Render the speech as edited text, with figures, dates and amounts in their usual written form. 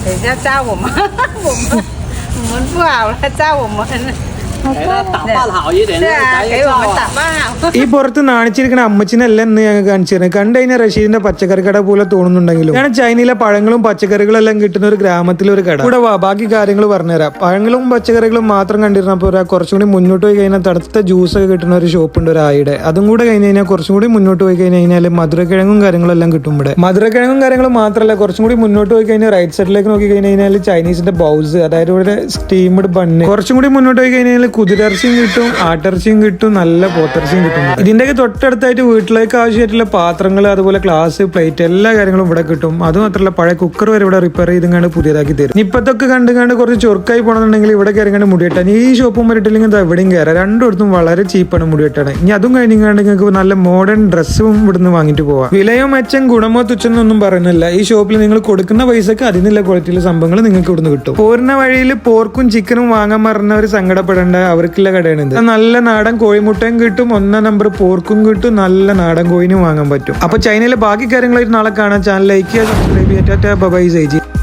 人家扎我们，我们不好了，扎我们。给他打扮好一点，是啊，给我们打扮好。 ഈ പുറത്ത് നാണിച്ചിരിക്കുന്ന അമ്മച്ചിനല്ല എന്ന് ഞങ്ങൾ കാണിച്ചിരുന്നത്. കണ്ടു കഴിഞ്ഞാൽ റഷീദിന്റെ പച്ചക്കറി കട പോലെ തോന്നുന്നുണ്ടെങ്കിലും ഞാൻ ചൈനയിലെ പഴങ്ങളും പച്ചക്കറികളും എല്ലാം കിട്ടുന്ന ഒരു ഗ്രാമത്തിലെ ഒരു കട. ഇവിടെ വാ ബാക്കി കാര്യങ്ങൾ പറഞ്ഞുതരാം. പഴങ്ങളും പച്ചക്കറികളും മാത്രം കണ്ടിരുന്നപ്പോൾ കുറച്ചും കൂടി മുന്നോട്ട് പോയി കഴിഞ്ഞാൽ തണുത്ത ജ്യൂസ് ഒക്കെ കിട്ടുന്ന ഒരു ഷോപ്പ് ഉണ്ട് ഒരു ആയിടെ. അതും കൂടെ കഴിഞ്ഞ് കഴിഞ്ഞാൽ കുറച്ചും കൂടി മുന്നോട്ട് പോയി കഴിഞ്ഞാൽ മധുരക്കിഴങ്ങും കാര്യങ്ങളും എല്ലാം കിട്ടും ഇവിടെ. മധുരക്കിഴങ്ങും കാര്യങ്ങളും മാത്രമല്ല, കുറച്ചും കൂടി മുന്നോട്ട് പോയി കഴിഞ്ഞാൽ റൈറ്റ് സൈഡിലേക്ക് നോക്കി കഴിഞ്ഞാൽ ചൈനീസിന്റെ ബൗൾസ്, അതായത് ഇവിടെ സ്റ്റീംഡ് ബണ്ണ്. കുറച്ചും കൂടി മുന്നോട്ട് പോയി കഴിഞ്ഞാൽ കുതിരർച്ചയും കിട്ടും, ആട്ടിറച്ചിയും കിട്ടും, നല്ല പോത്തിറച്ചിയും കിട്ടും. ഇതിന്റെയൊക്കെ തൊട്ടടുത്തായിട്ട് വീട്ടിലേക്ക് ആവശ്യമായിട്ടുള്ള പാത്രങ്ങൾ, അതുപോലെ ഗ്ലാസ്, പ്ലേറ്റ്, എല്ലാ കാര്യങ്ങളും ഇവിടെ കിട്ടും. അത് മാത്രമല്ല പഴയ കുക്കർ വരെ ഇവിടെ റിപ്പയർ ചെയ്തുകൊണ്ട് പുതിയതാക്കി തരും. ഇപ്പത്തൊക്കെ കണ്ടുകൊണ്ട് കുറച്ച് ചൊറുക്കായി പോകണമെന്നുണ്ടെങ്കിൽ ഇവിടെ കയറിങ്ങാണ്ട് മുടിവെട്ടാൻ ഈ ഷോപ്പും വരട്ടില്ലെങ്കിൽ എവിടെയും കയറാം. രണ്ടിടത്തും വളരെ ചീപ്പാണ് മുടിവെട്ടാണ്. ഇനി അതും കഴിഞ്ഞാണ്ട് നിങ്ങൾക്ക് നല്ല മോഡേൺ ഡ്രസ്സും ഇവിടുന്ന് വാങ്ങിട്ട് പോവാം. വിലയോ മെച്ചം ഗുണമോ തുച്ഛെന്നൊന്നും പറയുന്നില്ല. ഈ ഷോപ്പിൽ നിങ്ങൾ കൊടുക്കുന്ന പൈസക്ക് അതിനുള്ള ക്വാളിറ്റിയിലെ സംഭവങ്ങൾ നിങ്ങൾക്ക് ഇവിടുന്ന് കിട്ടും. പോരുന്ന വഴിയിൽ പോർക്കും ചിക്കനും വാങ്ങാൻ പറഞ്ഞവർ സങ്കടപ്പെടേണ്ട, അവർക്കുള്ള കടയാണ് ഇത്. നല്ല നാടൻ കോഴിമുട്ടയും കിട്ടും, 1 നമ്പർ പോർക്കും കിട്ടും, നല്ല നാടൻ കോഴിനും വാങ്ങാൻ പറ്റും. അപ്പൊ ചൈനയിലെ ബാക്കി കാര്യങ്ങളായിട്ട് നാളെ കാണാൻ. ചാനൽ ലൈക്ക് ചെയ്യുക, സബ്സ്ക്രൈബ് ചെയ്യുക. Bye bye.